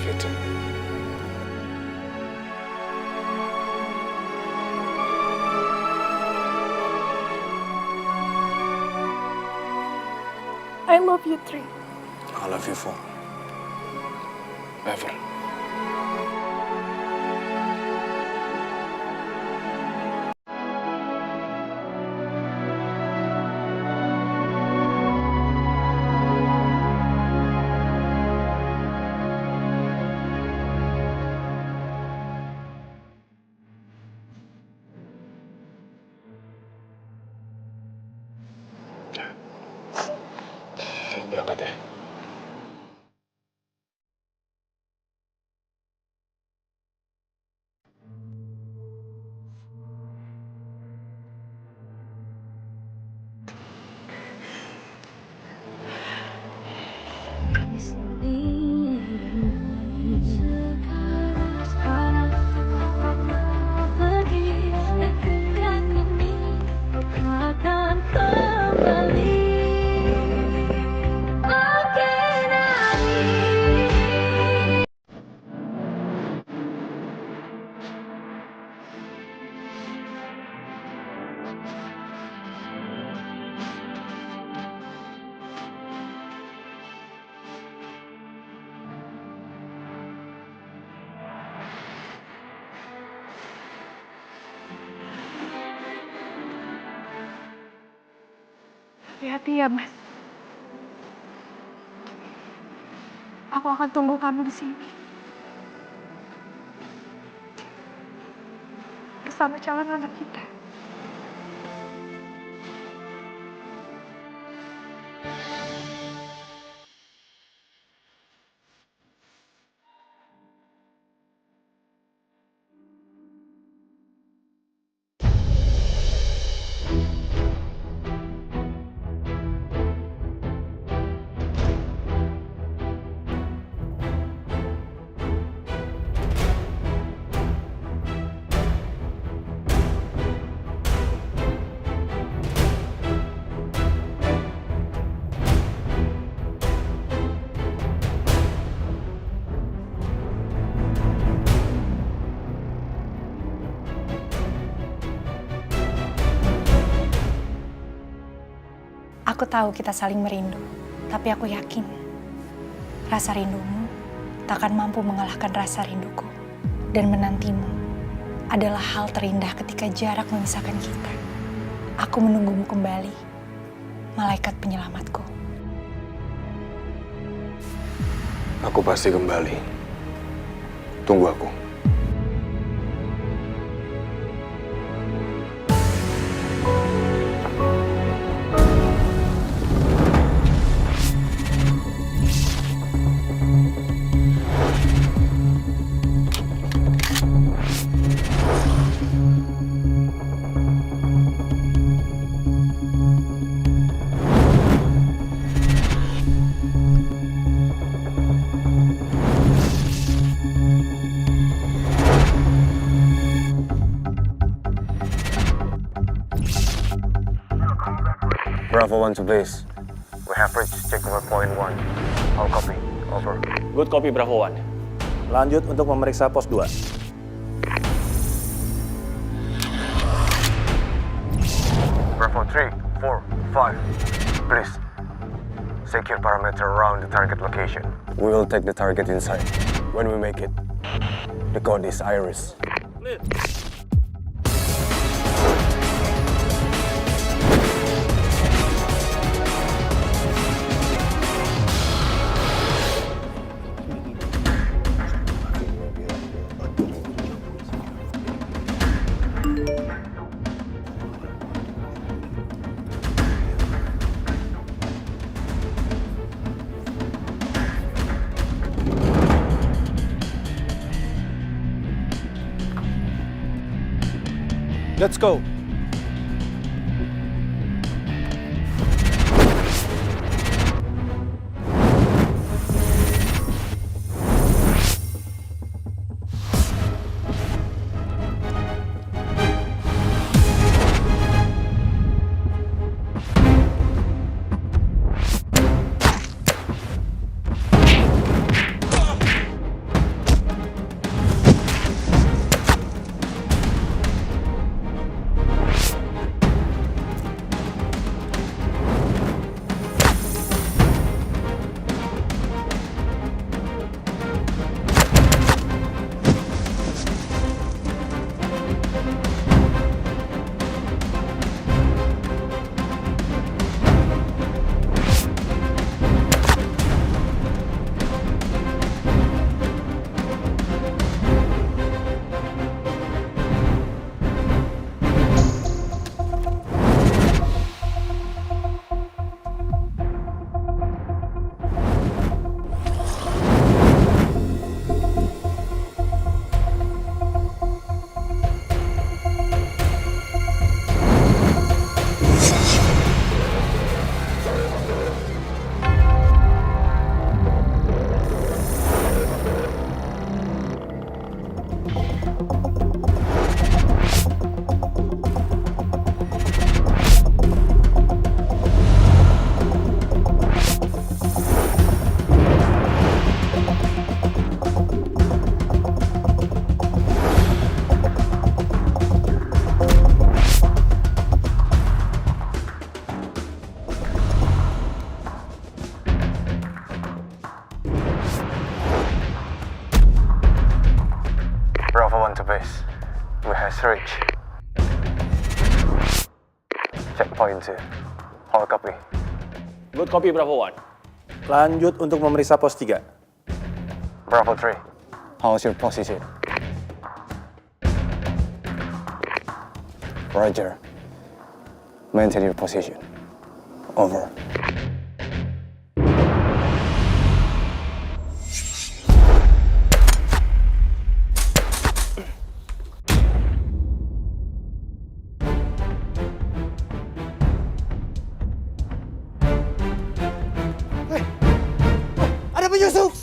love you too. I love you, Tri. I love you for ever. Berangkat ya. Hati-hati ya, Mas. Aku akan tunggu kamu di sini. Bersama calon anak kita. Aku tahu kita saling merindu, tapi aku yakin rasa rindumu takkan mampu mengalahkan rasa rinduku. Dan menantimu adalah hal terindah ketika jarak memisahkan kita. Aku menunggumu kembali, malaikat penyelamatku. Aku pasti kembali. Tunggu aku. Bravo 1 to base. We have reached checkpoint point 1. All copy. Over. Good copy, Bravo 1. Lanjut untuk memeriksa pos 2. Bravo 3, 4, 5. Please. Secure parameter around the target location. We will take the target inside. When we make it, the code is Iris. Let's go. approach. Checkpoint 2. All copy. Good copy, Bravo 1. Lanjut untuk memeriksa pos 3. Bravo 3. How's your position? Roger. Maintain your position. Over. Ada penyusup!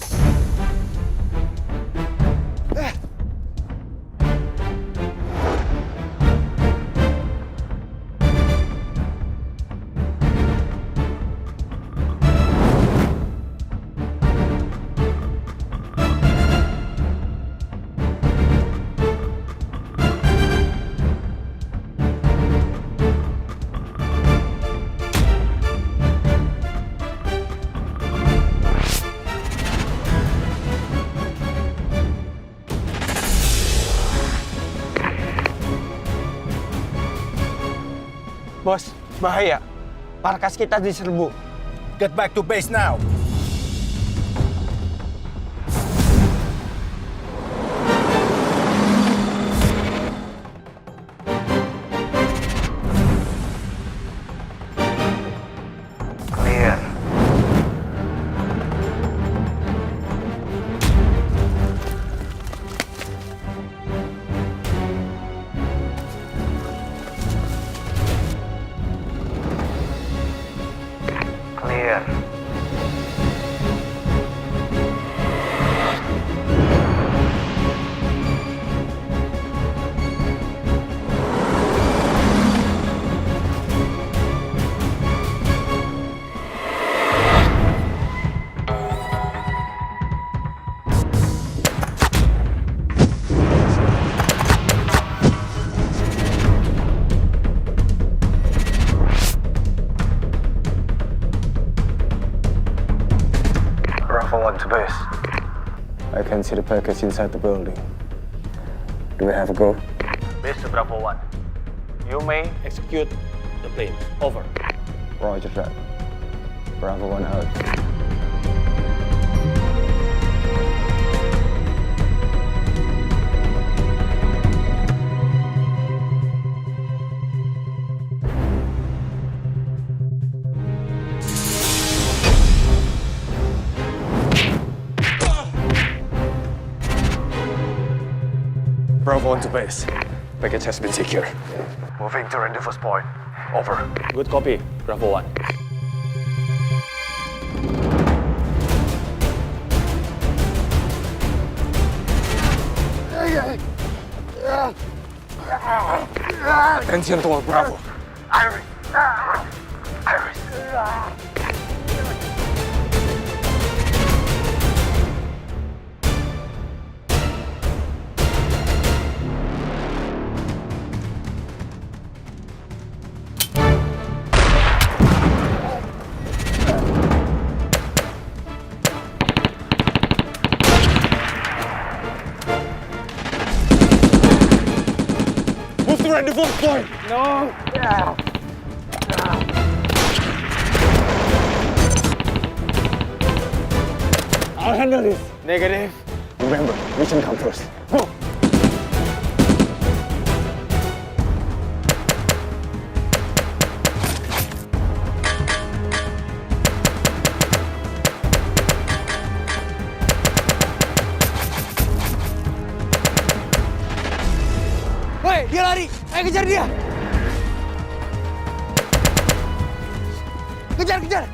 Bos, bahaya. Markas kita diserbu. Get back to base now! Clear. Clear. Bravo 1 to base. I can see the package inside the building. Do we have a go? Base to Bravo 1. You may execute the plane. Over. Roger that. Bravo 1 out. Bravo 1 to base. Package has been secured. Moving to rendezvous point. Over. Good copy, Bravo 1. Attention to all Bravo. Iris. Iris. Move to rendezvous point. No. I'll handle this. Negative. Remember, mission come first. Go. Woi, dia lari! Ayo kejar dia! Kejar, kejar!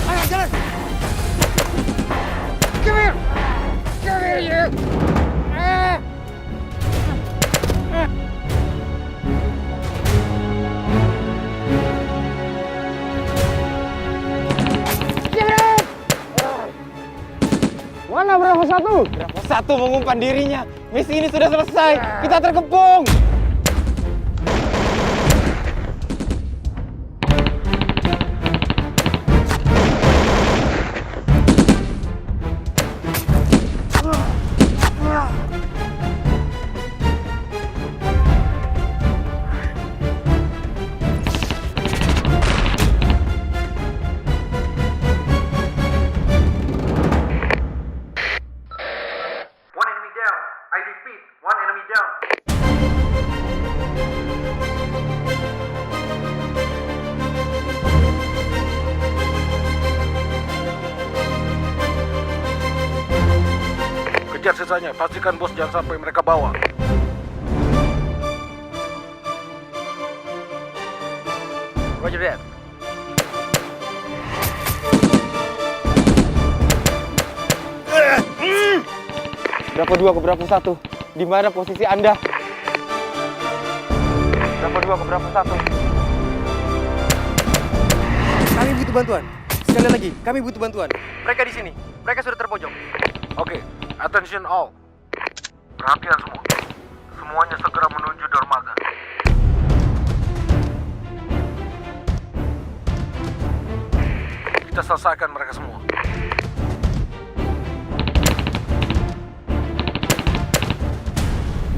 Ayo, jalan! Come here! Come here, you! Mana Bravo 1? Bravo 1 mengumpan dirinya. Misi ini sudah selesai. Kita terkepung. One enemy down. I repeat, one enemy down. Kejar sisanya, pastikan bos jangan sampai mereka bawa. Roger that. Bravo 2 ke Bravo 1. Di mana posisi Anda? Bravo 2 ke Bravo 1. Kami butuh bantuan. Sekali lagi, kami butuh bantuan. Mereka di sini. Mereka sudah terpojok. Oke, attention all. Perhatian semua. Semuanya segera menuju dermaga. Kita selesaikan mereka semua.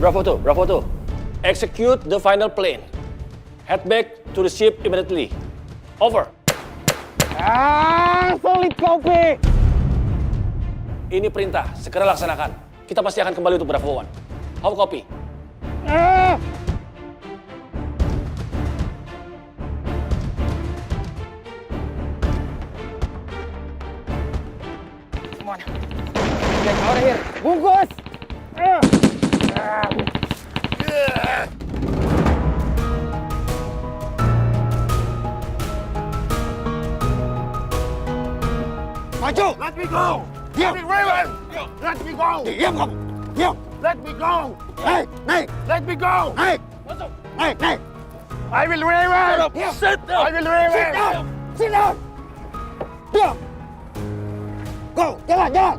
Bravo 2. Execute the final plane. Head back to the ship immediately. Over. Solid kopi. Ini perintah, segera laksanakan. Kita pasti akan kembali untuk Bravo 1. How copy? Get out of here. Bungkus. Maju! Let me go! Diam! Raven! Let me go! Diam kamu! Diam! Let me go! Naik! Naik! Let me go! Naik! Naik! Naik! I will Raven! Sit down! I will Raven! Sit down! Sit down! Diam! Go! Jalan! Jalan!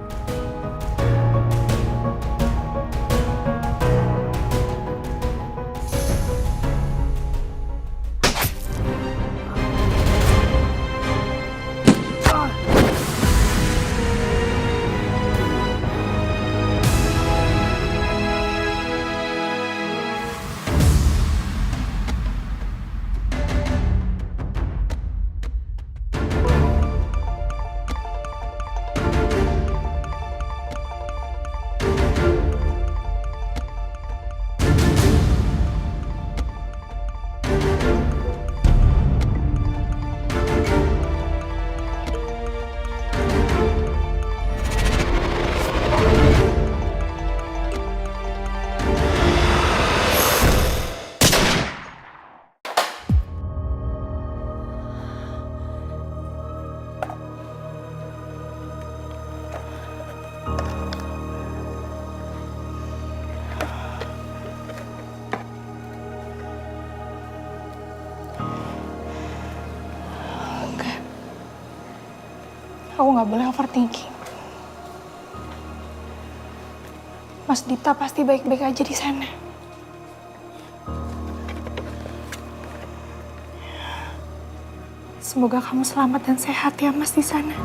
Aku nggak boleh overthinking. Mas Dita pasti baik-baik aja di sana. Semoga kamu selamat dan sehat ya, Mas, di sana.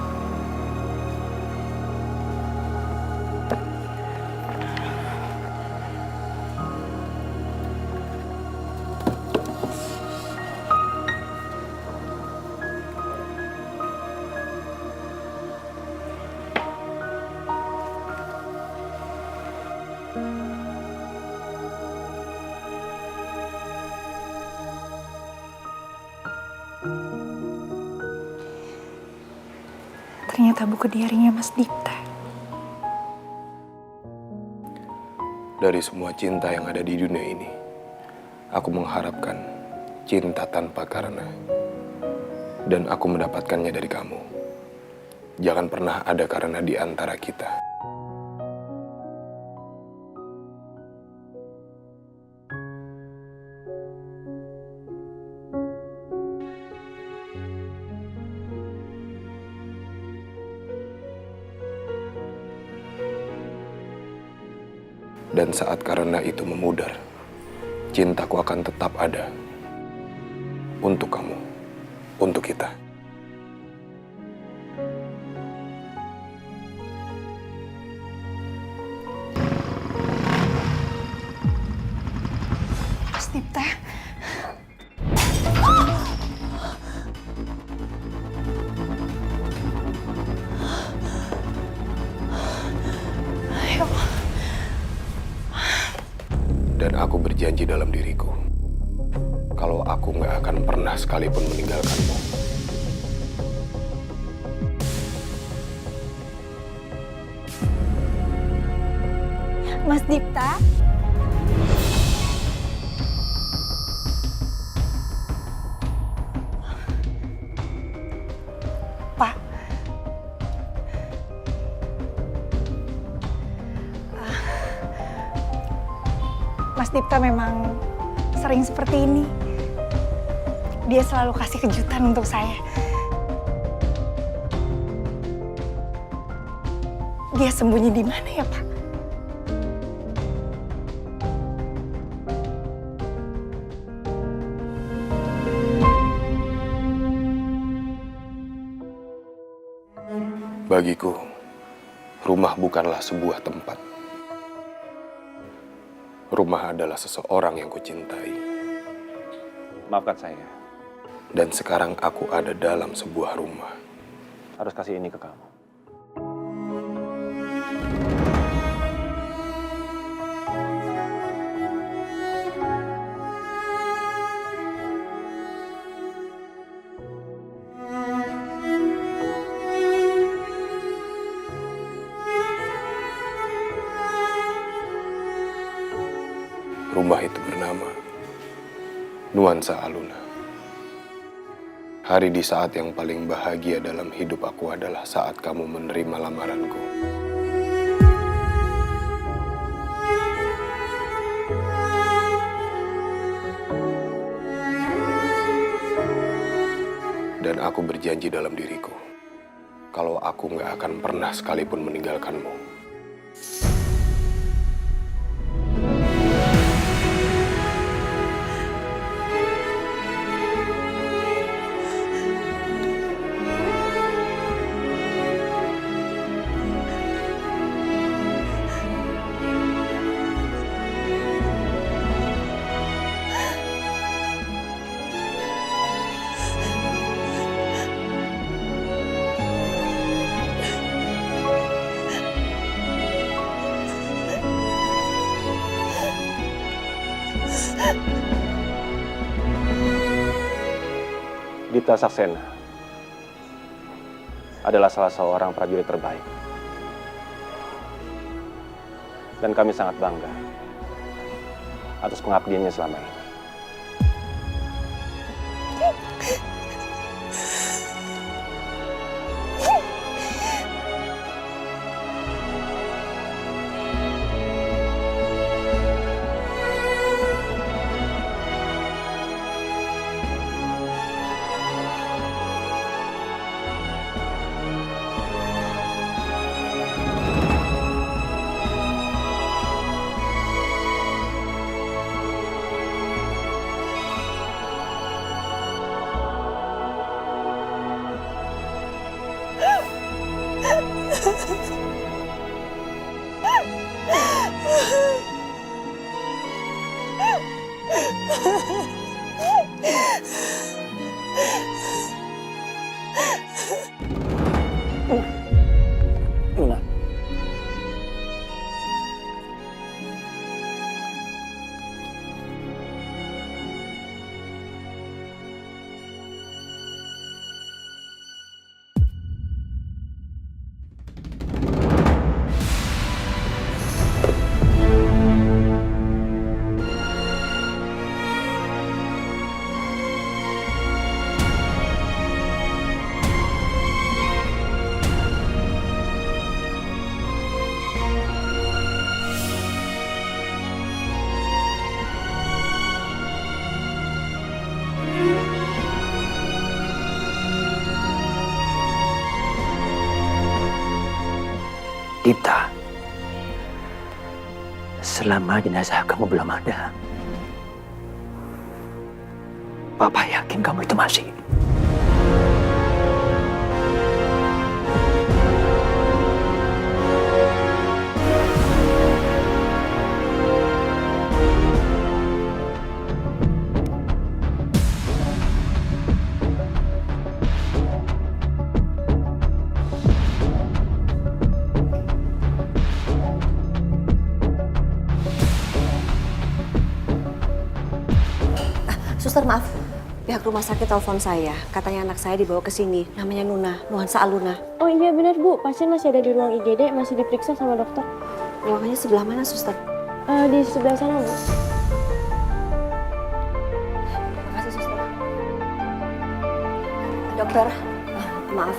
Ternyata buku diarinya Mas Dita. Dari semua cinta yang ada di dunia ini, aku mengharapkan cinta tanpa karena. Dan aku mendapatkannya dari kamu. Jangan pernah ada karena di antara kita. Dan saat karena itu memudar, cintaku akan tetap ada. Untuk kamu, untuk kita. Mas Dipta. Ayo. Dan aku berjanji dalam diriku, kalau aku nggak akan pernah sekalipun meninggalkanmu. Mas Dipta. Pak. Mas Dipta memang sering seperti ini. Dia selalu kasih kejutan untuk saya. Dia sembunyi di mana ya, Pak? Bagiku, rumah bukanlah sebuah tempat. Rumah adalah seseorang yang kucintai. Maafkan saya. Dan sekarang aku ada dalam sebuah rumah. Harus kasih ini ke kamu. Rumah itu bernama Nuansa Aluna. Hari di saat yang paling bahagia dalam hidup aku adalah saat kamu menerima lamaranku. Dan aku berjanji dalam diriku, kalau aku nggak akan pernah sekalipun meninggalkanmu. Dipta Saksena adalah salah seorang prajurit terbaik. Dan kami sangat bangga atas pengabdiannya selama ini. Luna. Dipta, Selama jenazah kamu belum ada, Papa yakin kamu itu masih hidup. Suster, maaf. Pihak rumah sakit telepon saya. Katanya anak saya dibawa ke sini. Namanya Nuhansa Aluna. Oh iya benar Bu, pasien masih ada di ruang IGD, masih diperiksa sama dokter. Ruangannya sebelah mana, Suster? Di sebelah sana, Bu. Makasih, Suster. Dokter, maaf.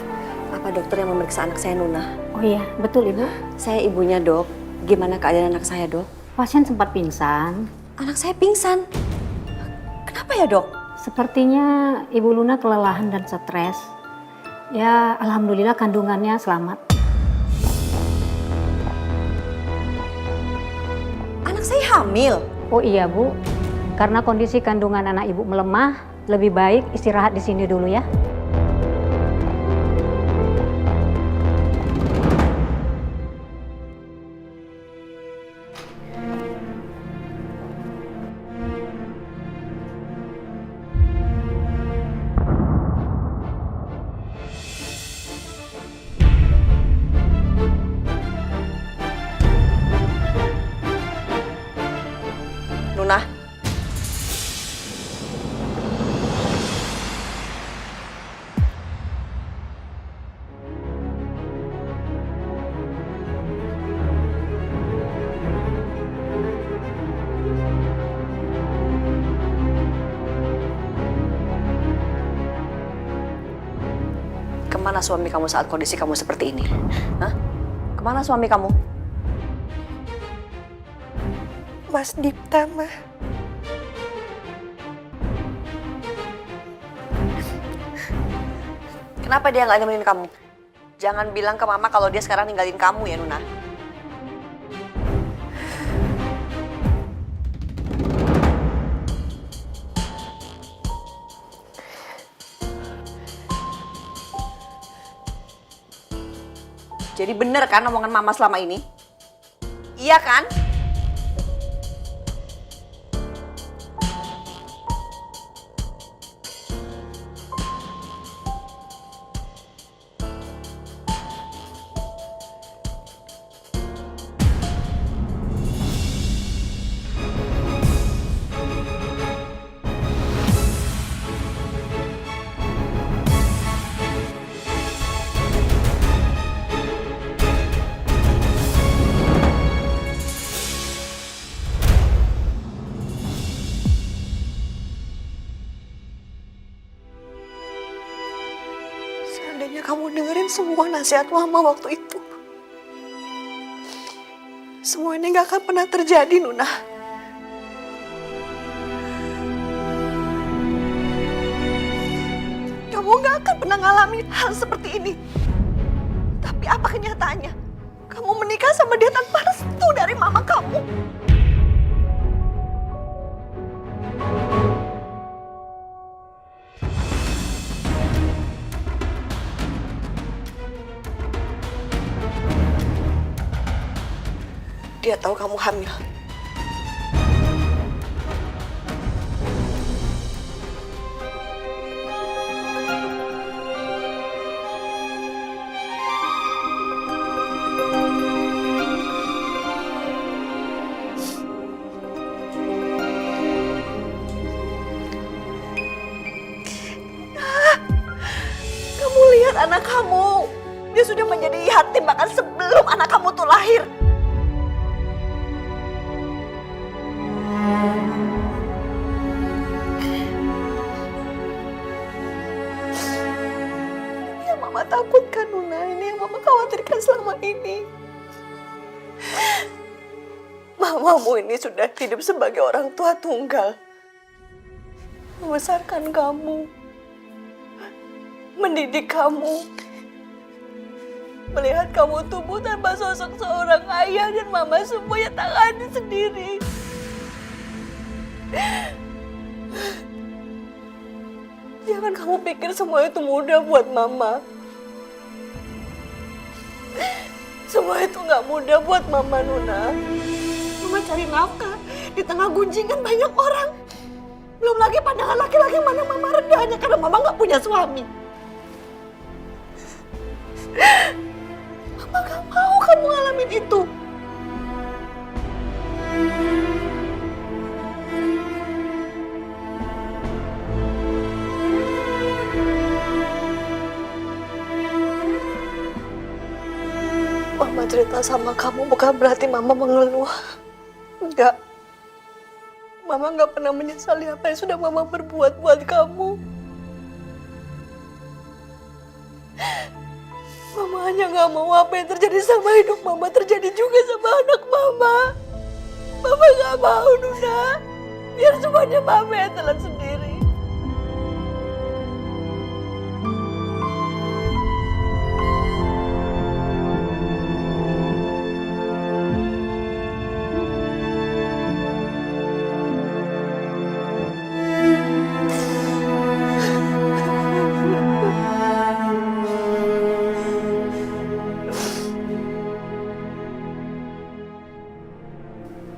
Apa dokter yang memeriksa anak saya, Nuna? Oh iya, betul Ibu. Saya ibunya, Dok. Gimana keadaan anak saya, Dok? Pasien sempat pingsan. Anak saya pingsan. Kenapa ya, Dok? Sepertinya Ibu Luna kelelahan dan stres. Ya, alhamdulillah kandungannya selamat. Anak saya hamil. Oh iya, Bu. Karena kondisi kandungan anak Ibu melemah, lebih baik istirahat di sini dulu ya. Nuna. Kemana suami kamu saat kondisi kamu seperti ini? Hah? Kemana suami kamu? Mas Dipta, Ma. Kenapa dia nggak nemenin kamu? Jangan bilang ke Mama kalau dia sekarang ninggalin kamu ya, Nuna. Jadi bener kan omongan Mama selama ini? Iya kan? Seandainya kamu dengerin semua nasihat Mama waktu itu, semua ini gak akan pernah terjadi, Nuna. Kamu gak akan pernah ngalamin hal seperti ini. Tapi apa kenyataannya? Kamu menikah sama dia tanpa restu dari Mama kamu. Dia tahu kamu hamil. Kamu lihat anak kamu. Dia sudah menjadi yatim bahkan sebelum anak kamu tuh lahir. Ini yang Mama takutkan, Nuna. Ini yang Mama khawatirkan selama ini. Mamamu ini sudah hidup sebagai orang tua tunggal. Membesarkan kamu. Mendidik kamu. melihat kamu tumbuh tanpa sosok seorang ayah dan mama semuanya tangani sendiri. Jangan kamu pikir semua itu mudah buat mama. Semua itu nggak mudah buat mama, Nuna. Mama cari nafkah di tengah gunjingan banyak orang. Belum lagi pandangan laki-laki mana mama rendah hanya karena mama nggak punya suami. Mama gak mau kamu ngalamin itu. Mama cerita sama kamu bukan berarti Mama mengeluh. Enggak. Mama gak pernah menyesali apa yang sudah Mama berbuat buat kamu. Mama hanya gak mau apa yang terjadi sama hidup Mama terjadi juga sama anak Mama. Mama gak mau, Nuna. Biar semuanya Mama yang telan sendiri.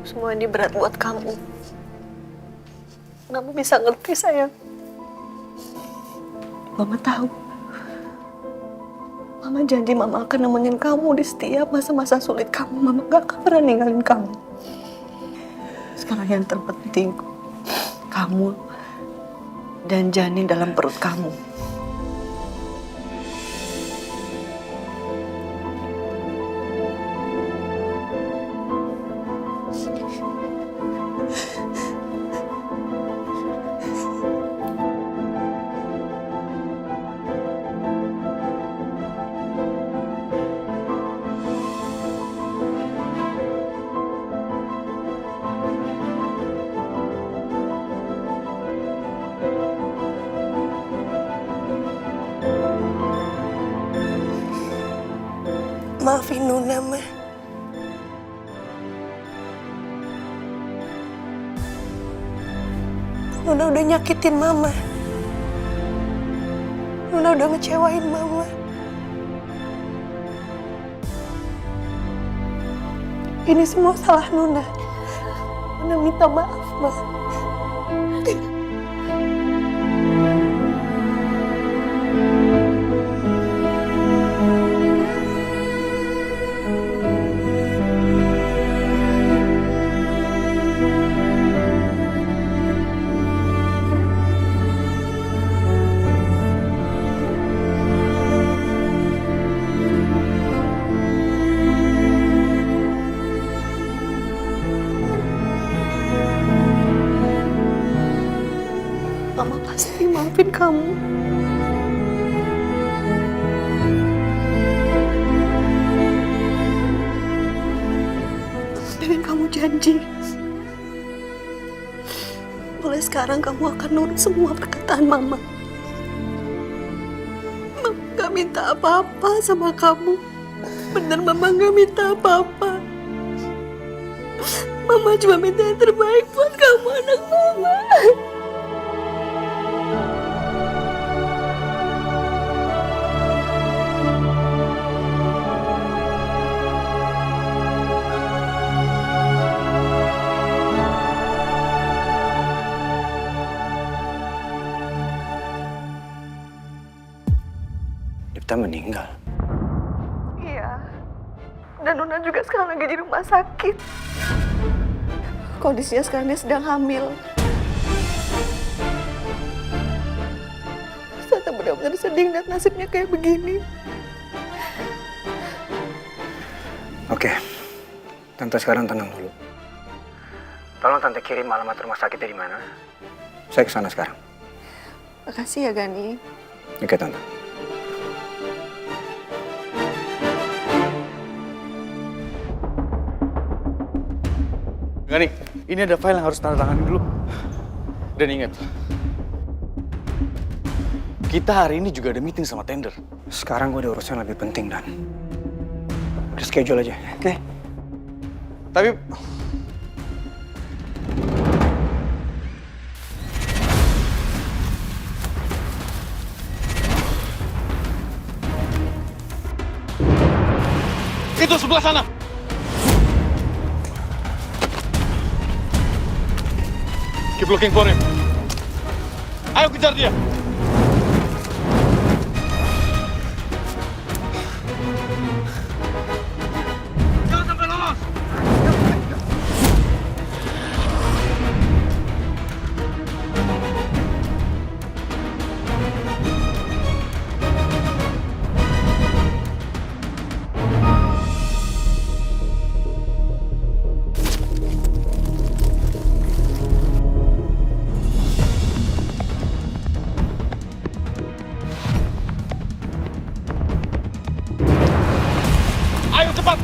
Semua ini berat buat kamu. Kamu bisa ngerti, sayang. Mama tahu. Mama janji Mama akan nemenin kamu di setiap masa-masa sulit kamu. Mama gak akan pernah ninggalin kamu. Sekarang yang terpenting, kamu dan janin dalam perut kamu. Maafin Nuna, Ma. Nuna udah nyakitin Mama. Nuna udah ngecewain Mama. Ini semua salah Nuna. Nuna minta maaf, Ma. Mama pasti maafin kamu. Dan kamu janji, mulai sekarang kamu akan nurut semua perkataan Mama. Mama gak minta apa-apa sama kamu. Bener, Mama gak minta apa-apa. Mama cuma minta yang terbaik buat kamu, anak Mama. Dipta meninggal. Iya. Dan Nuna juga sekarang lagi di rumah sakit. Kondisinya sekarang dia sedang hamil. Tante benar-benar sedih lihat nasibnya kayak begini. Oke, Tante sekarang tenang dulu. Tolong Tante kirim alamat rumah sakitnya di mana. Saya ke sana sekarang. Makasih ya, Gani. Oke, Tante. Gani, ini ada file yang harus tanda tangan dulu. Dan ingat, kita hari ini juga ada meeting sama tender. Sekarang gue ada urusan lebih penting, Dan. Reschedule aja, oke? Tapi itu sebelah sana. Keep looking for him. Ayo kejar dia. Jangan sampai lolos. Ayo cepat.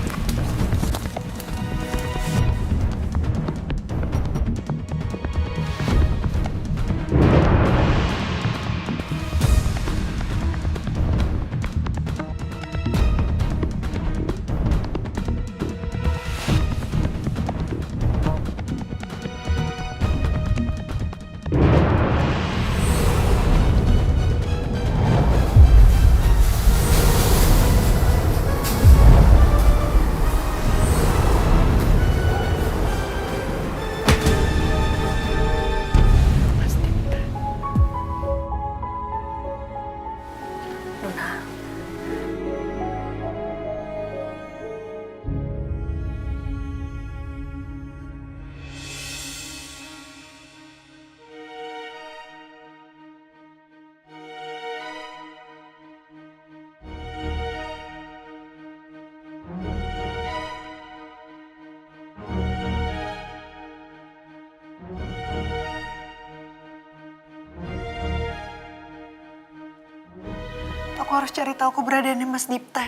Aku harus cari tahu keberadaannya Mas Dipta.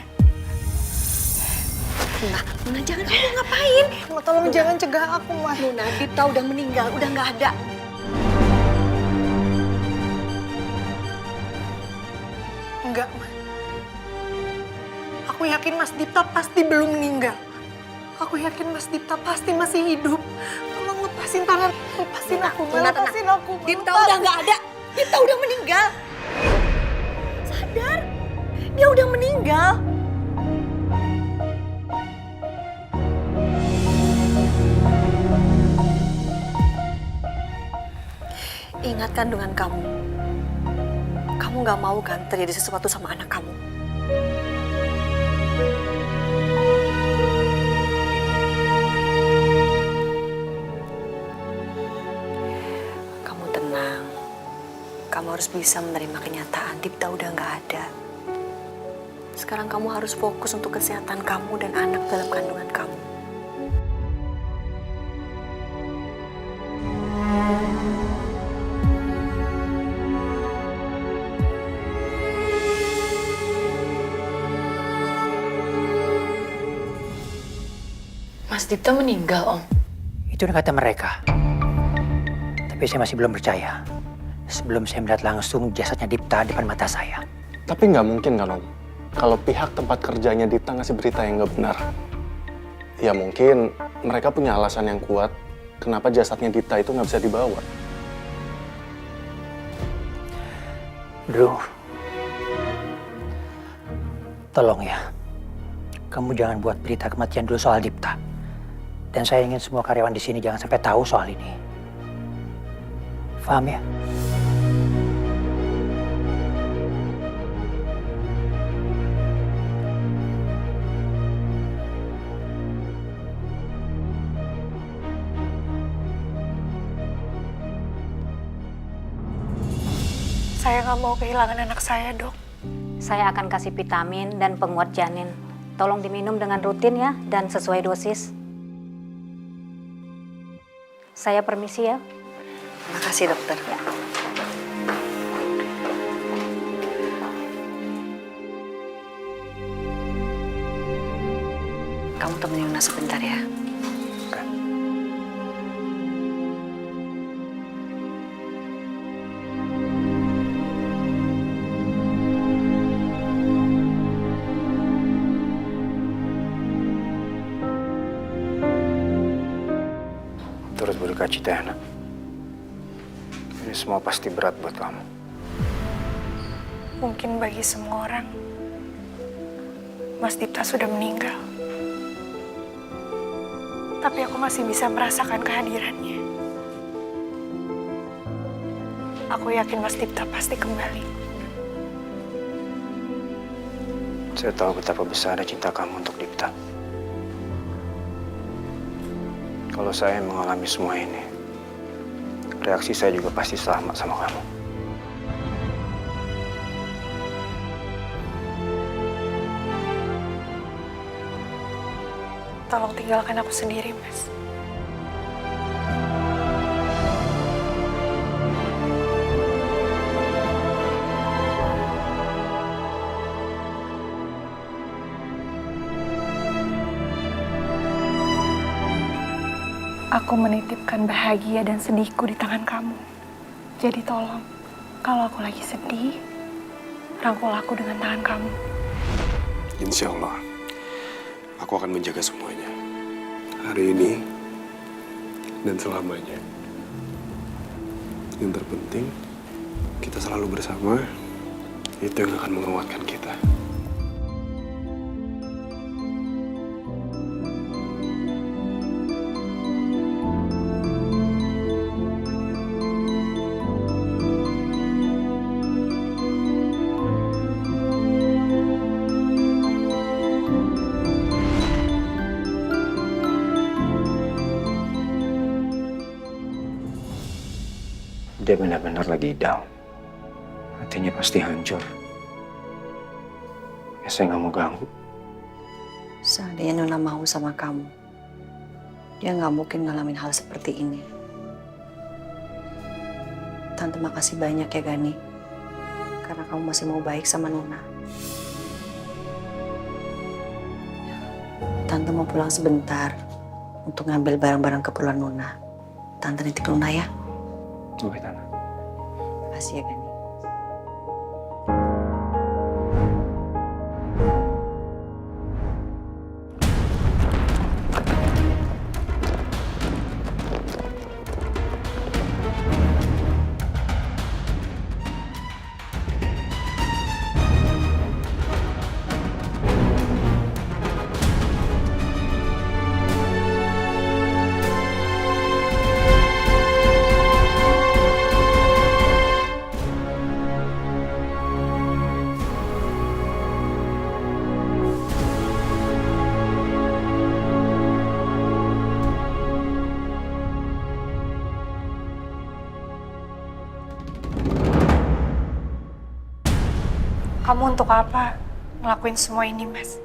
Nuna, jangan kamu ngapain? Kamu tolong jangan cegah aku, Mas. Nuna, Dipta udah meninggal, udah nggak ada. Enggak, Mas. Aku yakin Mas Dipta pasti belum meninggal. Aku yakin Mas Dipta pasti masih hidup. Tolong lepasin tangan, lepasin aku, Nuna, lepasin aku. Dipta udah nggak ada. Dipta udah meninggal. Sadar, dia udah meninggal. Ingat kandungan kamu. Kamu nggak mau kan terjadi sesuatu sama anak kamu? Kamu tenang. Kamu harus bisa menerima kenyataan Dipta udah nggak ada. Sekarang kamu harus fokus untuk kesehatan kamu dan anak dalam kandungan kamu. Mas Dipta meninggal, Om. Itu kata mereka. Tapi saya masih belum percaya. Sebelum saya melihat langsung jasadnya Dipta depan mata saya. Tapi nggak mungkin kan, Om? Kalau pihak tempat kerjanya Dipta ngasih berita yang nggak benar. Ya mungkin mereka punya alasan yang kuat kenapa jasadnya Dipta itu nggak bisa dibawa. Drew, tolong ya. Kamu jangan buat berita kematian dulu soal Dipta. Dan saya ingin semua karyawan di sini jangan sampai tahu soal ini. Paham ya? Saya nggak mau kehilangan anak saya, Dok. Saya akan kasih vitamin dan penguat janin. Tolong diminum dengan rutin ya dan sesuai dosis. Saya permisi ya. Makasih, Dokter. Ya. Kamu temenin Nuna sebentar ya. Terus berduka cita ya, nak. Ini semua pasti berat buat kamu. Mungkin bagi semua orang, Mas Dipta sudah meninggal. Tapi aku masih bisa merasakan kehadirannya. Aku yakin Mas Dipta pasti kembali. Saya tahu betapa besar cinta kamu untuk Dipta. Kalau saya mengalami semua ini, reaksi saya juga pasti sama kamu. Tolong tinggalkan aku sendiri, Mas. Aku menitipkan bahagia dan sedihku di tangan kamu. Jadi tolong, kalau aku lagi sedih, rangkul aku dengan tangan kamu. Insya Allah, aku akan menjaga semuanya. Hari ini dan selamanya. Yang terpenting, kita selalu bersama. Itu yang akan menguatkan kita. Dia benar-benar lagi down. Hatinya pasti hancur. Ya saya nggak mau ganggu. Seandainya Nona mau sama kamu, dia nggak mungkin ngalamin hal seperti ini. Tante makasih banyak ya Gani, karena kamu masih mau baik sama Nona. Tante mau pulang sebentar untuk ngambil barang-barang keperluan Nona. Tante nitip Nona ya. Oke, Tante. Makasih ya Gani. Kamu untuk apa ngelakuin semua ini, Mas?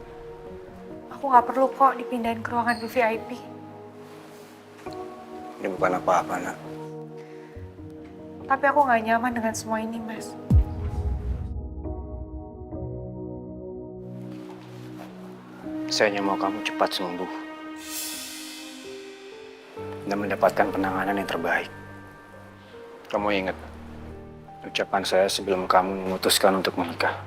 Aku nggak perlu kok dipindahin ke ruangan VIP. Ini bukan apa-apa, nak. Tapi aku nggak nyaman dengan semua ini, Mas. Saya hanya mau kamu cepat sembuh dan mendapatkan penanganan yang terbaik. Kamu ingat ucapan saya sebelum kamu memutuskan untuk menikah.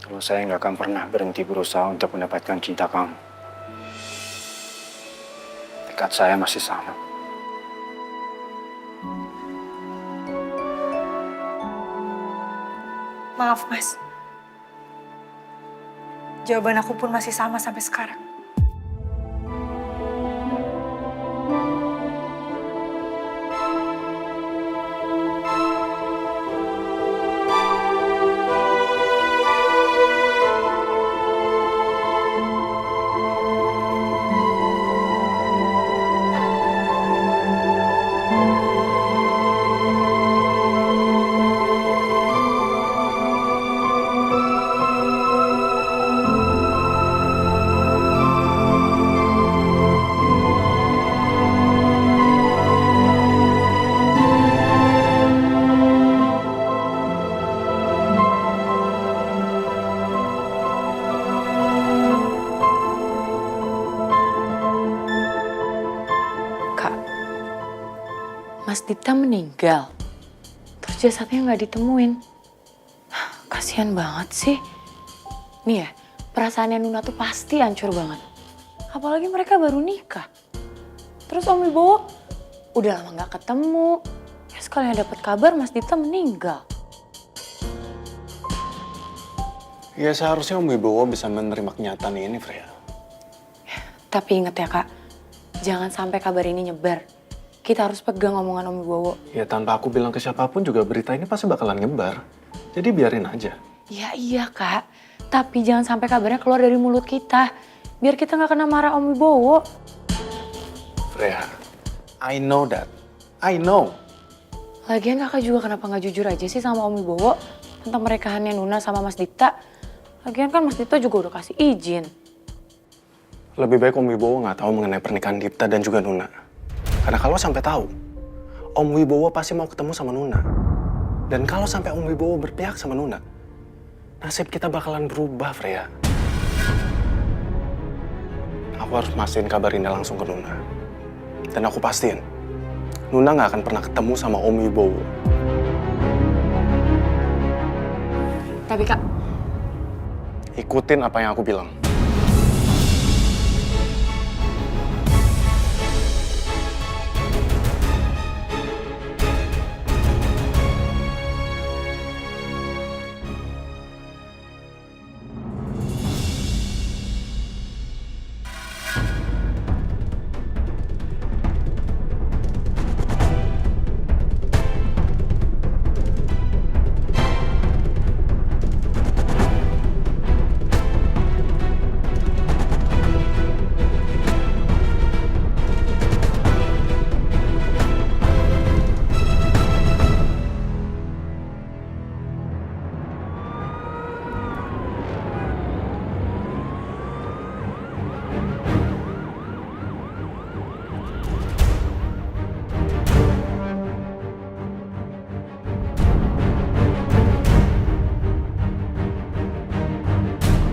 Kalau saya nggak akan pernah berhenti berusaha untuk mendapatkan cinta kamu. Tekad saya masih sama. Maaf, Mas. Jawaban aku pun masih sama sampai sekarang. Mas Dipta meninggal. Terus jasadnya nggak ditemuin. Kasihan banget sih. Nih ya, perasaannya Nuna tuh pasti hancur banget. Apalagi mereka baru nikah. Terus Om Wibowo udah lama gak ketemu. Ya sekalinya dapat kabar Mas Dita meninggal. Ya seharusnya Om Wibowo bisa menerima kenyataan ini, Freya. Tapi inget ya Kak, jangan sampai kabar ini nyebar. Kita harus pegang omongan Om Wibowo. Ya tanpa aku bilang ke siapapun juga berita ini pasti bakalan nyebar. Jadi biarin aja. Ya iya Kak, tapi jangan sampai kabarnya keluar dari mulut kita. Biar kita gak kena marah Om Wibowo. Freya, I know that. I know. Lagian kakak juga kenapa gak jujur aja sih sama Om Wibowo tentang pernikahannya Nuna sama Mas Dita. Lagian kan Mas Dita juga udah kasih izin. Lebih baik Om Wibowo nggak tahu mengenai pernikahan Dita dan juga Nuna. Karena kalau sampai tahu, Om Wibowo pasti mau ketemu sama Nuna. Dan kalau sampai Om Wibowo berpihak sama Nuna, nasib kita bakalan berubah, Freya. Aku harus mastiin kabar ini langsung ke Nuna. Dan aku pastiin, Nuna nggak akan pernah ketemu sama Om Wibowo. Tapi Kak, ikutin apa yang aku bilang.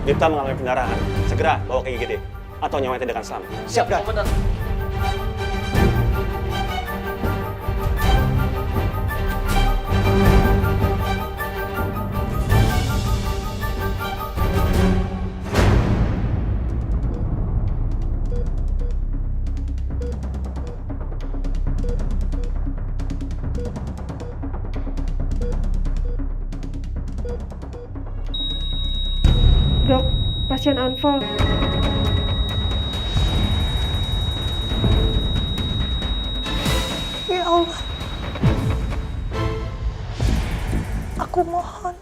Dita mengalami pendarahan. Segera bawa ke IGD atau nyawanya tidak akan selamat. Siap, Dan. Dok, pasien Anfal. Ya Allah. Aku mohon.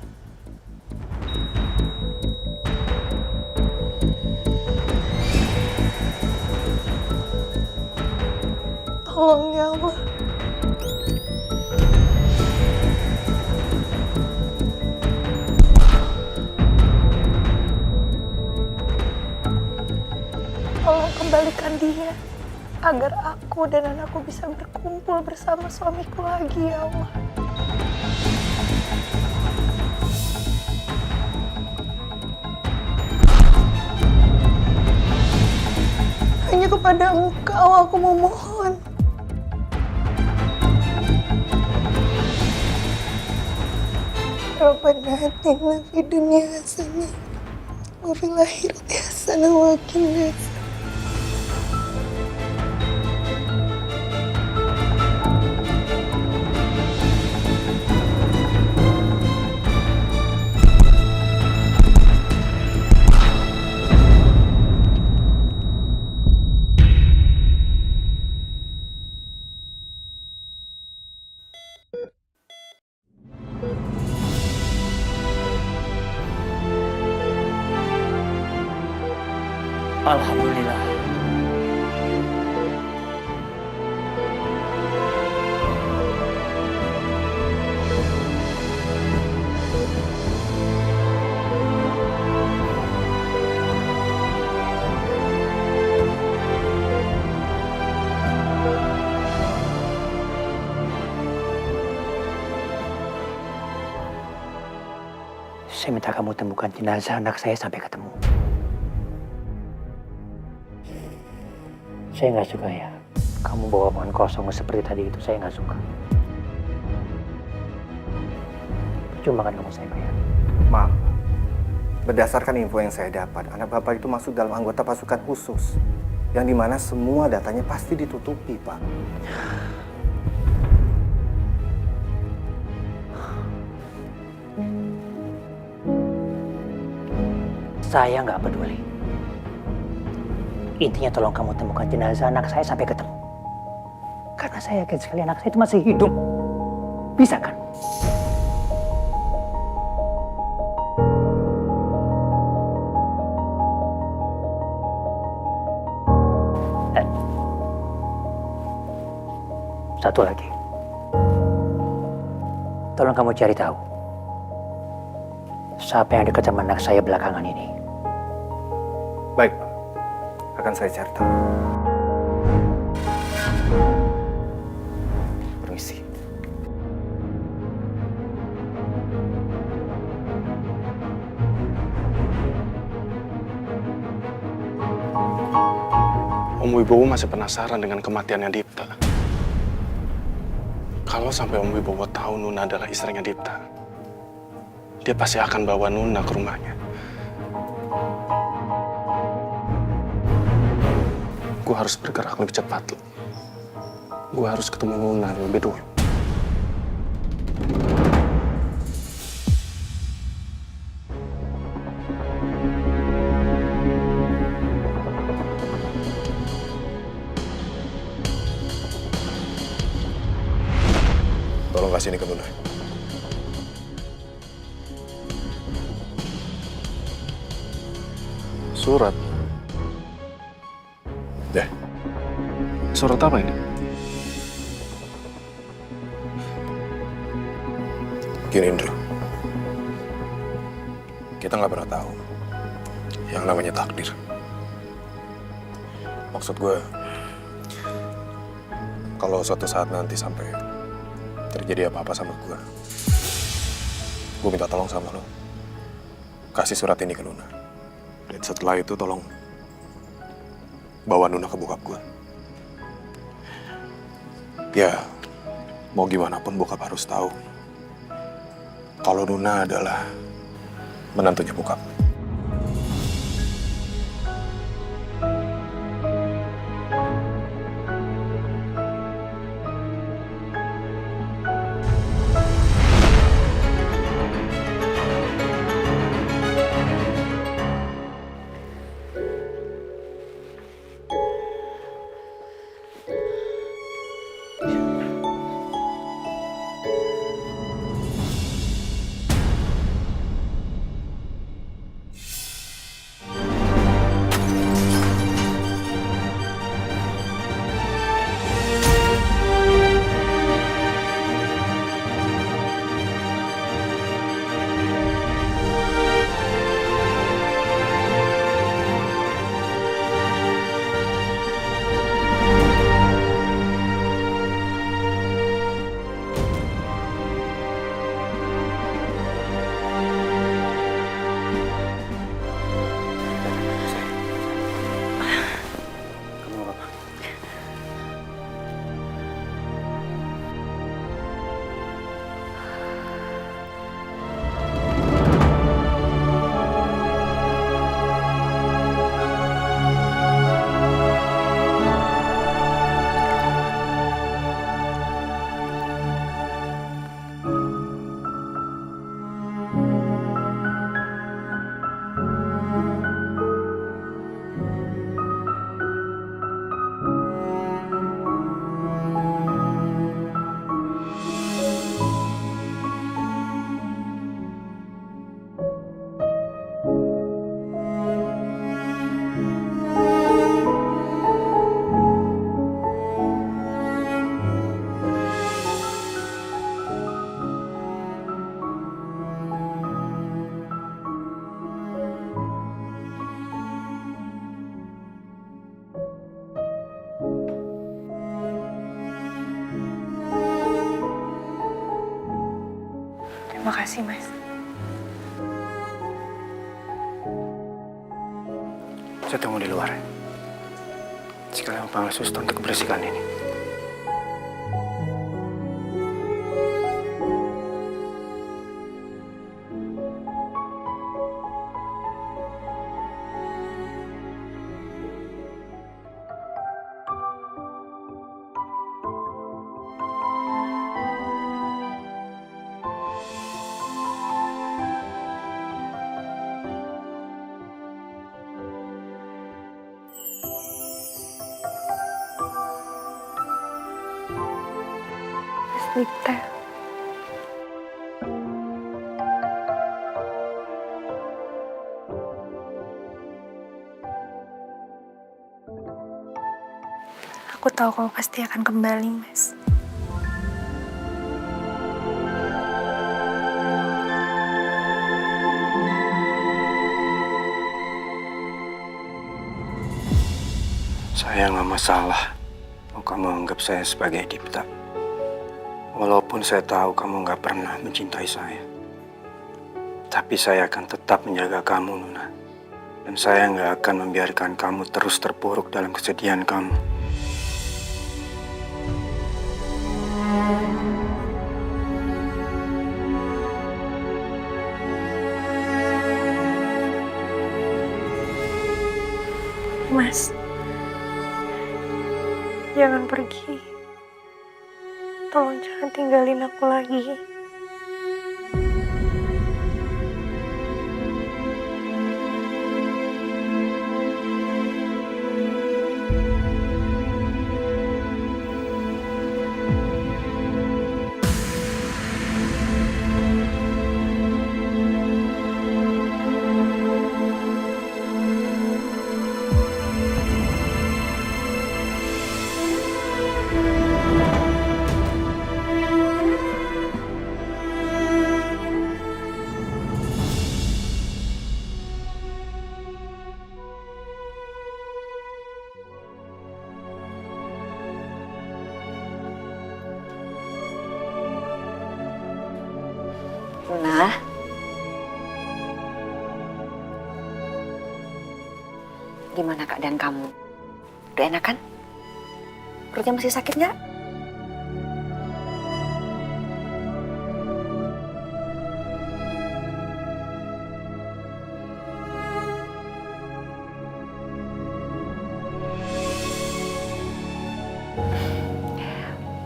Tolong ya Allah. Tolong kembalikan dia agar aku dan anakku bisa berkumpul bersama suamiku lagi ya Allah. Hanya kepada Engkau aku memohon. Rabbana atina fid dunya hasanah wa fil akhirati hasanah wa qina adzabannar. Alhamdulillah. Saya minta kamu temukan jenazah anak saya sampai ketemu. Saya nggak suka ya, kamu bawa pohon kosong seperti tadi itu, saya nggak suka. Cuma kan kamu saya bayar. Maaf, berdasarkan info yang saya dapat, anak bapak itu masuk dalam anggota pasukan khusus. yang dimana semua datanya pasti ditutupi, Pak. Saya nggak peduli. Intinya tolong kamu temukan jenazah anak saya sampai ketemu. Karena saya yakin sekali anak saya itu masih hidup. Bisa kan? Satu lagi. Tolong kamu cari tahu. Siapa yang dekat sama anak saya belakangan ini? Baik, Pak. Akan saya cari tahu. Permisi. Om Wibowo masih penasaran dengan kematiannya Dipta. Kalau sampai Om Wibowo tahu Nuna adalah istrinya Dipta, dia pasti akan bawa Nuna ke rumahnya. Gue harus bergerak lebih cepat. Gue harus ketemu Nuna lebih dulu. Tolong kasih ini ke Nuna. Surat? Deh. Surat apa ini? Gini, Indro. Kita nggak pernah tahu yang namanya takdir. Maksud gue, kalau suatu saat nanti sampai terjadi apa-apa sama gue minta tolong sama lo. Kasih surat ini ke Nuna. Dan setelah itu tolong bawa Nuna ke bokap gue. Ya, mau gimana pun bokap harus tahu kalau Nuna adalah menantunya bokap. Terima kasih, Mas. Saya tunggu di luar. Sekalian panggil suster untuk kebersihan ini. Dita. Aku tahu kamu pasti akan kembali, Mas. Saya nggak masalah mau kamu anggap saya sebagai Dipta. Walaupun saya tahu kamu nggak pernah mencintai saya. Tapi saya akan tetap menjaga kamu, Nuna. Dan saya nggak akan membiarkan kamu terus terpuruk dalam kesedihan kamu. Mas, jangan pergi. Tolong jangan tinggalin aku lagi. Nah, gimana keadaan kamu? Udah enak kan? Perutnya masih sakit nggak?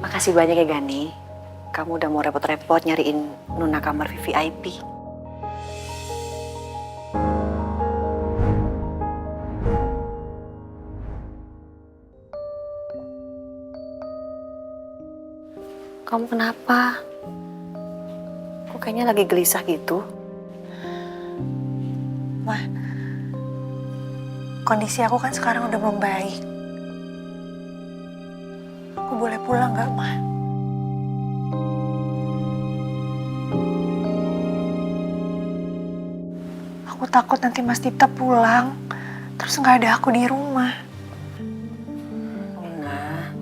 Makasih banyak ya Gani. Kamu udah mau repot-repot nyariin Nuna kamar VVIP. Kamu kenapa? Kok kayaknya lagi gelisah gitu? Ma, kondisi aku kan sekarang udah membaik. Aku boleh pulang nggak, Ma? Aku takut nanti Mas Dipta pulang, terus nggak ada aku di rumah. Nah,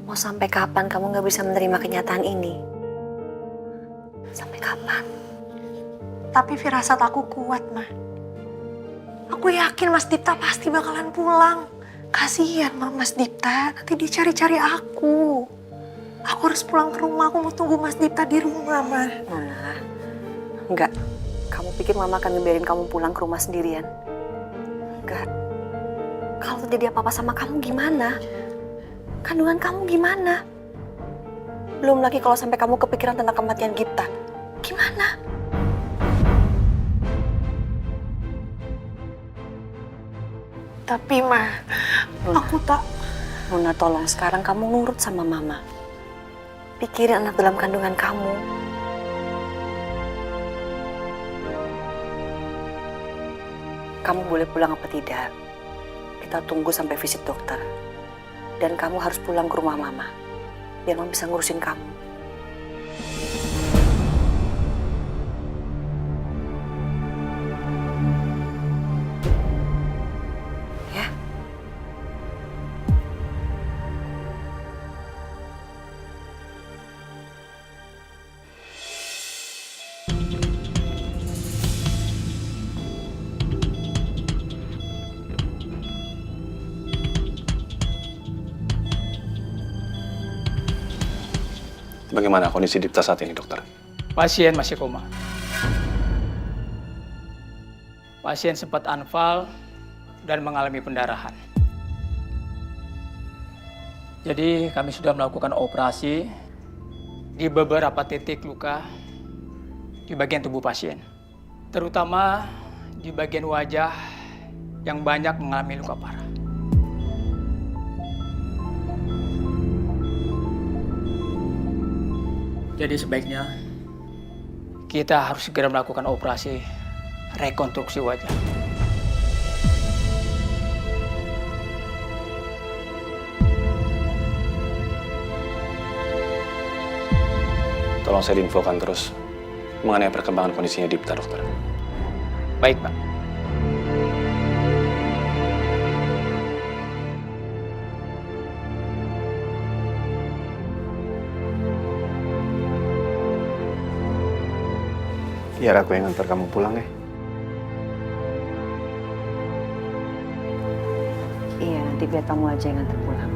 mau sampai kapan kamu nggak bisa menerima kenyataan ini? Sampai kapan? Tapi firasat aku kuat, Ma. Aku yakin Mas Dipta pasti bakalan pulang. Kasihan Mas Dipta, nanti dia cari-cari aku. Aku harus pulang ke rumah, aku mau tunggu Mas Dipta di rumah, Ma. Nona, enggak. Kamu pikir Mama akan ngebiarin kamu pulang ke rumah sendirian? Enggak. Kalau terjadi apa-apa sama kamu gimana? Kandungan kamu gimana? Belum lagi kalau sampai kamu kepikiran tentang kematian Gipta. Gimana? Tapi, Ma, aku tak... Nona, tolong sekarang kamu nurut sama Mama. Pikirin anak dalam kandungan kamu. Kamu boleh pulang apa tidak? Kita tunggu sampai visit dokter. Dan kamu harus pulang ke rumah Mama. Biar Mama bisa ngurusin kamu. Ya? Bagaimana kondisi Dipta saat ini, dokter? Pasien masih koma. Pasien sempat anfal dan mengalami pendarahan. Jadi kami sudah melakukan operasi di beberapa titik luka di bagian tubuh pasien. Terutama di bagian wajah yang banyak mengalami luka parah. Jadi sebaiknya kita harus segera melakukan operasi rekonstruksi wajah. Tolong saya diinfokan terus mengenai perkembangan kondisinya Dipta, dokter. Baik, Pak. Biar aku yang ngantar kamu pulang ya. Iya, nanti biar kamu aja yang nganter pulang.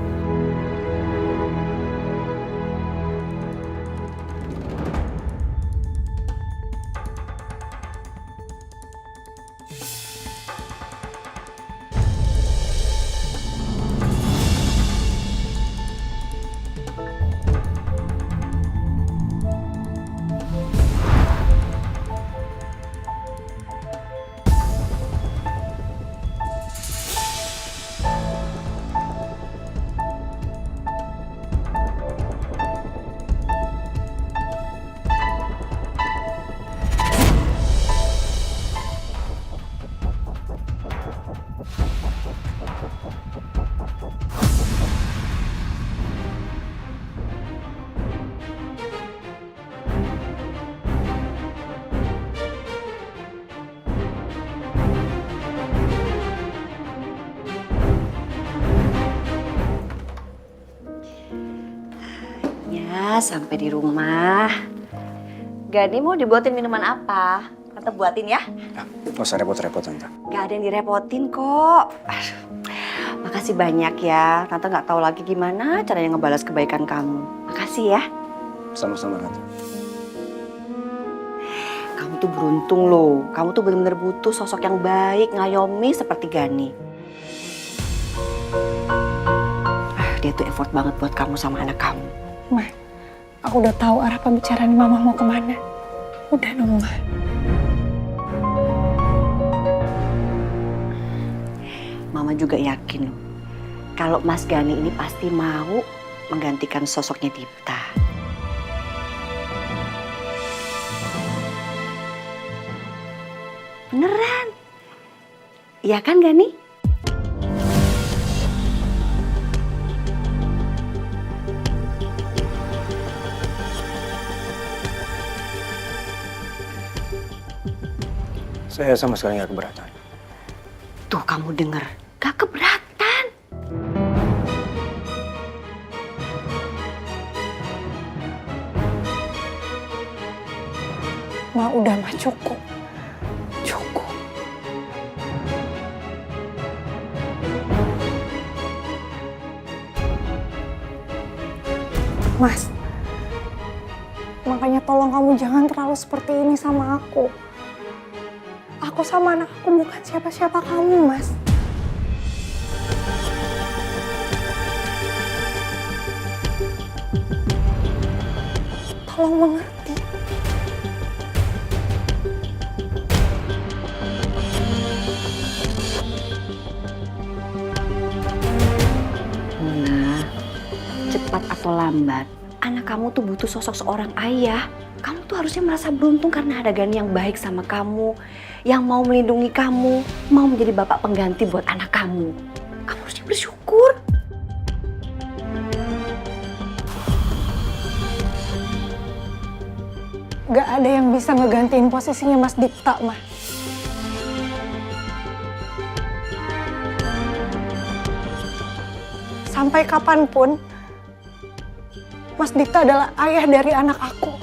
Sampai di rumah. Gani mau dibuatin minuman apa? Tante buatin ya. Gak usah repot-repot, Tante. Gak ada yang direpotin kok. Aduh, makasih banyak ya. Tante gak tahu lagi gimana caranya ngebalas kebaikan kamu. Makasih ya. Sama-sama, Tante. Kamu tuh beruntung loh. Kamu tuh bener-bener butuh sosok yang baik, ngayomi seperti Gani. Dia tuh effort banget buat kamu sama anak kamu. Ma, aku udah tahu arah pembicaraan Mama mau kemana. Udah dong, Ma. Mama juga yakin loh, kalau Mas Gani ini pasti mau menggantikan sosoknya Dipta. Beneran? Iya kan Gani? Saya sama sekali gak keberatan. Tuh kamu denger, gak keberatan. Ma, udah Ma, cukup. Cukup. Mas, makanya tolong kamu jangan terlalu seperti ini sama aku. Aku sama anak aku bukan siapa-siapa kamu, Mas. Tolong mengerti. Nah, cepat atau lambat, anak kamu tuh butuh sosok seorang ayah. Kamu tuh harusnya merasa beruntung karena ada Gani yang baik sama kamu, yang mau melindungi kamu, mau menjadi bapak pengganti buat anak kamu. Kamu harusnya bersyukur. Gak ada yang bisa ngegantiin posisinya Mas Dipta, Ma. Sampai kapanpun, Mas Dipta adalah ayah dari anak aku.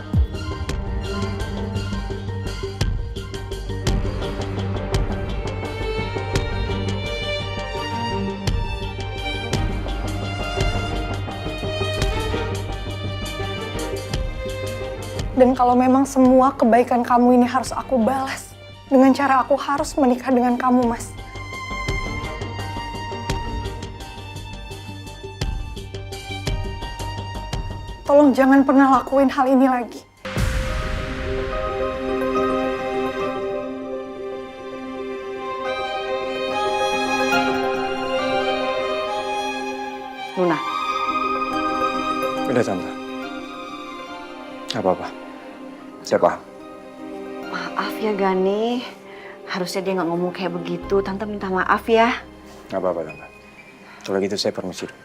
Dan kalau memang semua kebaikan kamu ini harus aku balas dengan cara aku harus menikah dengan kamu, Mas. Tolong jangan pernah lakuin hal ini lagi. Luna. Udah, Tante. Gak apa-apa. Saya paham. Maaf ya Gani, harusnya dia nggak ngomong kayak begitu. Tante minta maaf ya. Gak apa-apa, Tante. Kalau gitu saya permisi dulu.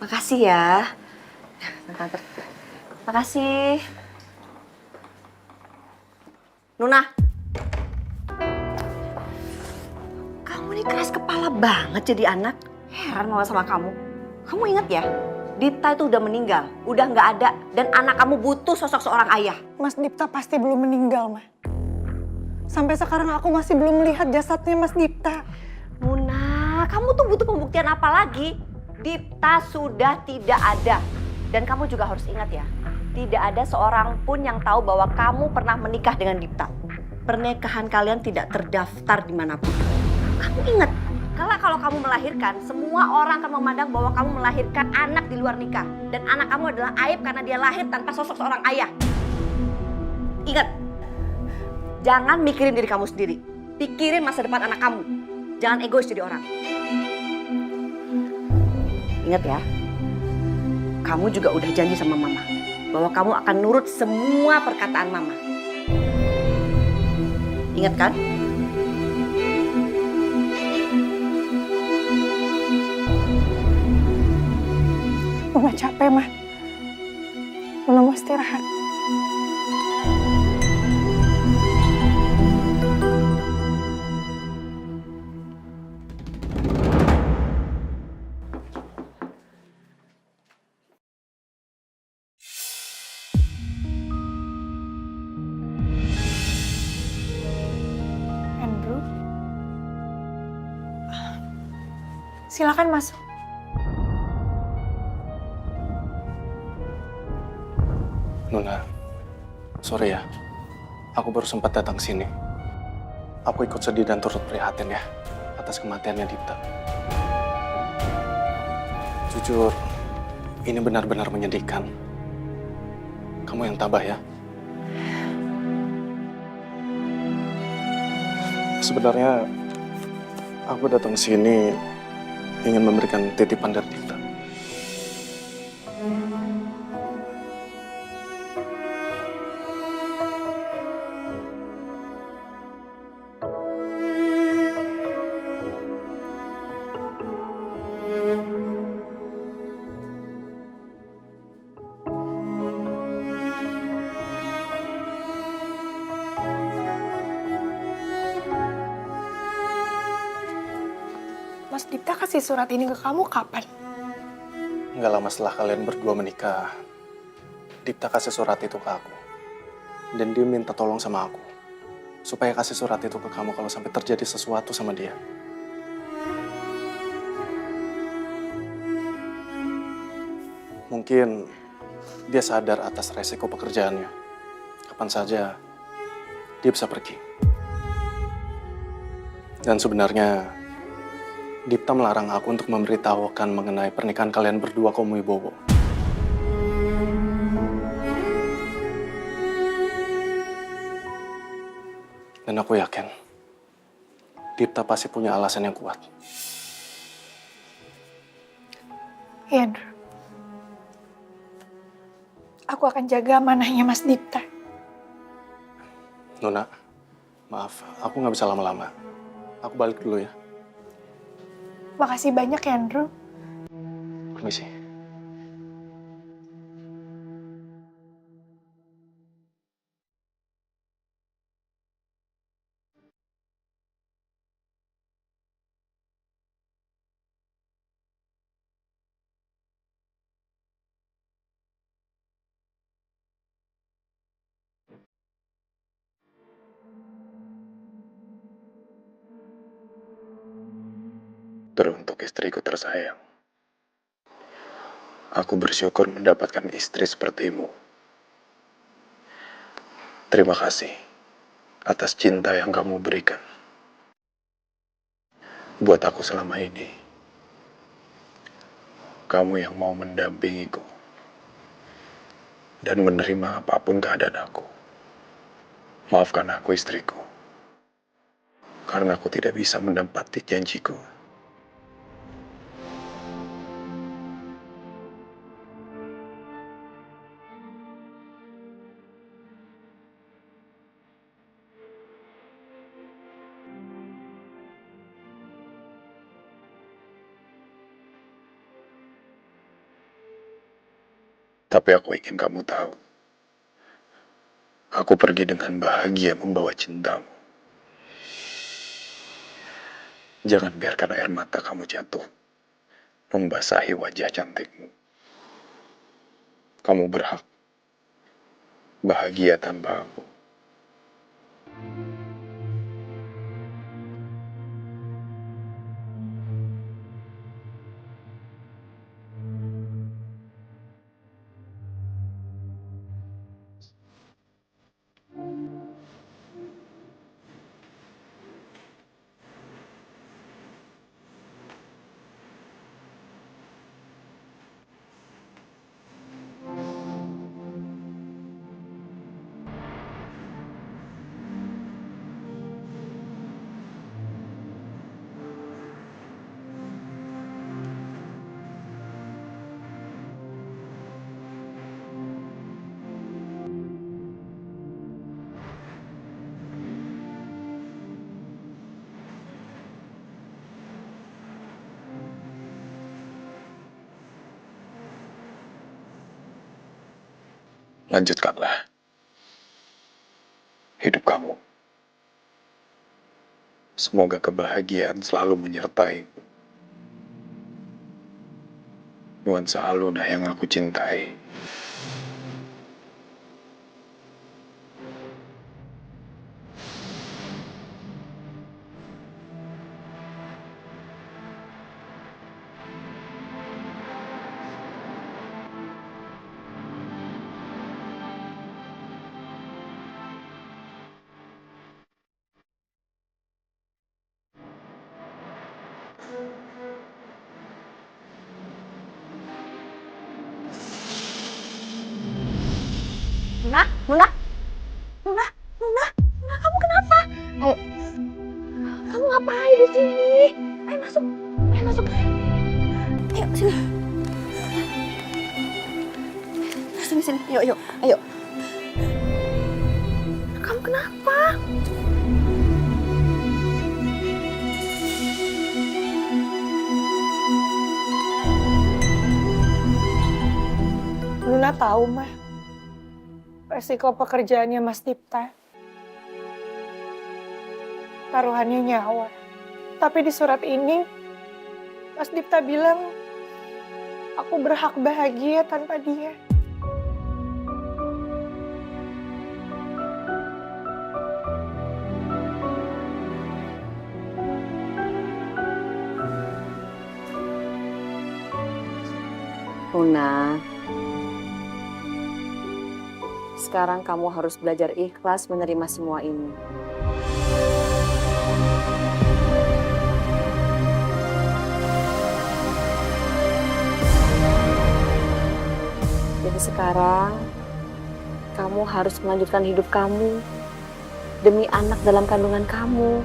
Makasih ya. Tante. Makasih. Nuna. Kamu ini keras kepala banget jadi anak. Heran mama sama kamu. Kamu ingat ya? Dipta itu udah meninggal, udah nggak ada. Dan anak kamu butuh sosok seorang ayah. Mas Dipta pasti belum meninggal, Ma. Sampai sekarang aku masih belum melihat jasadnya Mas Dipta. Nuna, kamu tuh butuh pembuktian apa lagi? Dipta sudah tidak ada. Dan kamu juga harus ingat ya, tidak ada seorang pun yang tahu bahwa kamu pernah menikah dengan Dipta. Pernikahan kalian tidak terdaftar dimanapun. Kamu ingat, kalau kamu melahirkan, semua orang akan memandang bahwa kamu melahirkan anak di luar nikah. Dan anak kamu adalah aib karena dia lahir tanpa sosok seorang ayah. Ingat, jangan mikirin diri kamu sendiri. Pikirin masa depan anak kamu. Jangan egois jadi orang. Ingat ya, kamu juga udah janji sama mama bahwa kamu akan nurut semua perkataan mama. Ingat kan? Mama capek, Ma. Mama mau istirahat. Andrew, silakan masuk. Nuna, sorry ya. Aku baru sempat datang sini. Aku ikut sedih dan turut prihatin ya atas kematiannya Dipta. Jujur, ini benar-benar menyedihkan. Kamu yang tabah ya. Sebenarnya aku datang sini ingin memberikan titipan dari Dipta. Mas Dipta kasih surat ini ke kamu kapan? Nggak lama setelah kalian berdua menikah, Dipta kasih surat itu ke aku. Dan dia minta tolong sama aku, supaya kasih surat itu ke kamu kalau sampai terjadi sesuatu sama dia. Mungkin dia sadar atas resiko pekerjaannya. Kapan saja dia bisa pergi. Dan sebenarnya Dipta melarang aku untuk memberitahukan mengenai pernikahan kalian berdua ke Om Wibowo. Dan aku yakin, Dipta pasti punya alasan yang kuat. Iya, Andrew. Aku akan jaga amanahnya Mas Dipta. Nuna, maaf, aku nggak bisa lama-lama. Aku balik dulu ya. Makasih banyak ya, Andrew. Permisi. Teruntuk istriku tersayang, aku bersyukur mendapatkan istri sepertimu. Terima kasih atas cinta yang kamu berikan buat aku selama ini. Kamu yang mau mendampingiku dan menerima apapun keadaan aku. Maafkan aku istriku, karena aku tidak bisa menepati janjiku. Tapi aku ingin kamu tahu. Aku pergi dengan bahagia membawa cintamu. Jangan biarkan air mata kamu jatuh, membasahi wajah cantikmu. Kamu berhak bahagia tanpa aku. Lanjutkanlah hidup kamu. Semoga kebahagiaan selalu menyertaimu. Nuansa Aluna yang aku cintai. Luna, kamu kenapa? Ayo, kamu ngapain di sini? Ayo masuk. Ayo sini. Sini, yuk, ayo. Kamu kenapa? Luna tahu, Mah. Resiko pekerjaannya Mas Dipta. Taruhannya nyawa. Tapi di surat ini, Mas Dipta bilang, aku berhak bahagia tanpa dia. Luna, sekarang kamu harus belajar ikhlas menerima semua ini. Jadi sekarang, kamu harus melanjutkan hidup kamu demi anak dalam kandungan kamu.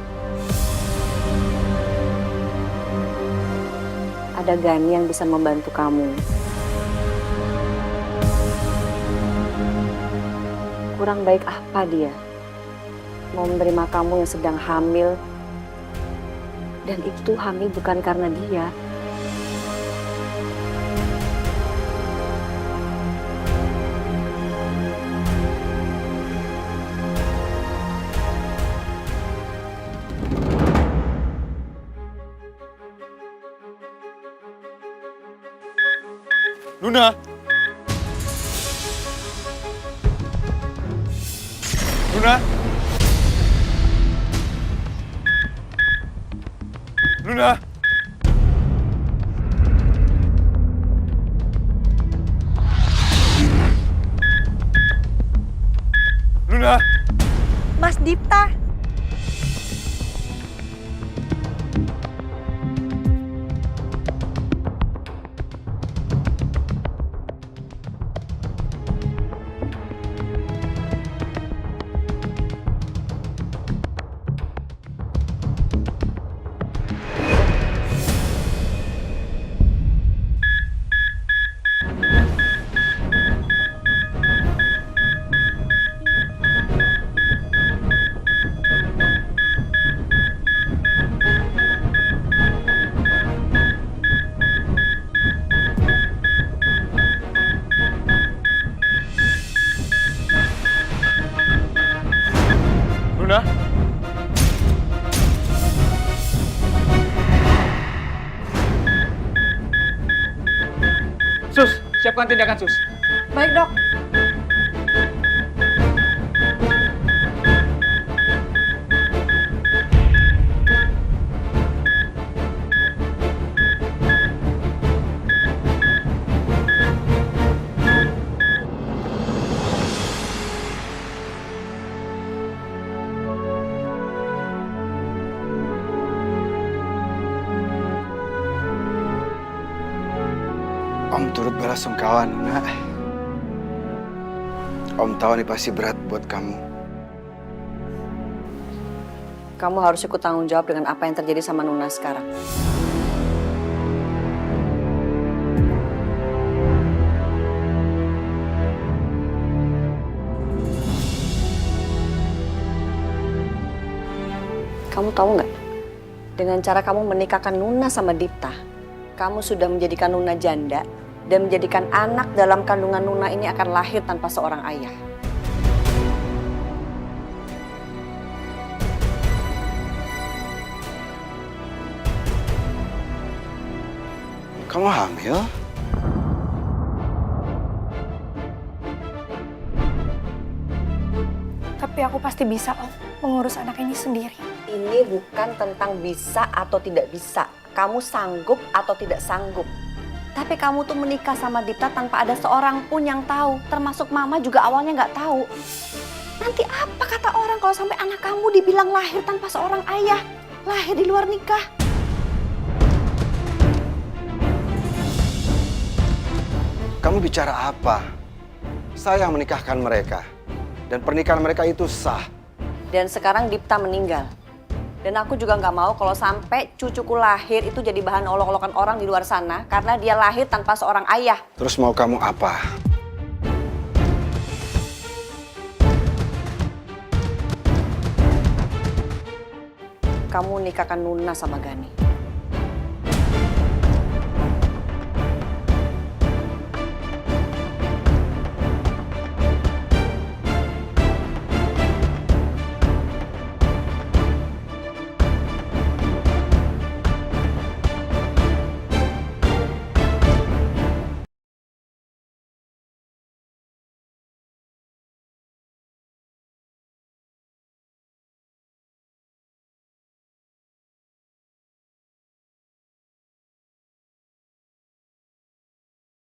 Ada Gani yang bisa membantu kamu. Kurang baik apa dia mau menerima kamu yang sedang hamil, dan itu hamil bukan karena dia. Luna! Luna! Luna! Luna! Mas Dipta. siapkan tindakan sus. Baik, Dok. Om turut belasungkawa, Nuna. Om tahu ini pasti berat buat kamu. Kamu harus ikut tanggung jawab dengan apa yang terjadi sama Nuna sekarang. Kamu tahu nggak? Dengan cara kamu menikahkan Nuna sama Dipta, kamu sudah menjadikan Nuna janda dan menjadikan anak dalam kandungan Nuna ini akan lahir tanpa seorang ayah. Kamu hamil? Tapi aku pasti bisa, Om, mengurus anak ini sendiri. Ini bukan tentang bisa atau tidak bisa. Kamu sanggup atau tidak sanggup. Tapi kamu tuh menikah sama Dipta tanpa ada seorang pun yang tahu. Termasuk Mama juga awalnya nggak tahu. Nanti apa kata orang kalau sampai anak kamu dibilang lahir tanpa seorang ayah? Lahir di luar nikah. Kamu bicara apa? Saya yang menikahkan mereka. Dan pernikahan mereka itu sah. Dan sekarang Dipta meninggal. Dan aku juga nggak mau kalau sampai cucuku lahir itu jadi bahan olok-olokan orang di luar sana karena dia lahir tanpa seorang ayah. Terus mau kamu apa? Kamu nikahkan Nuna sama Gani.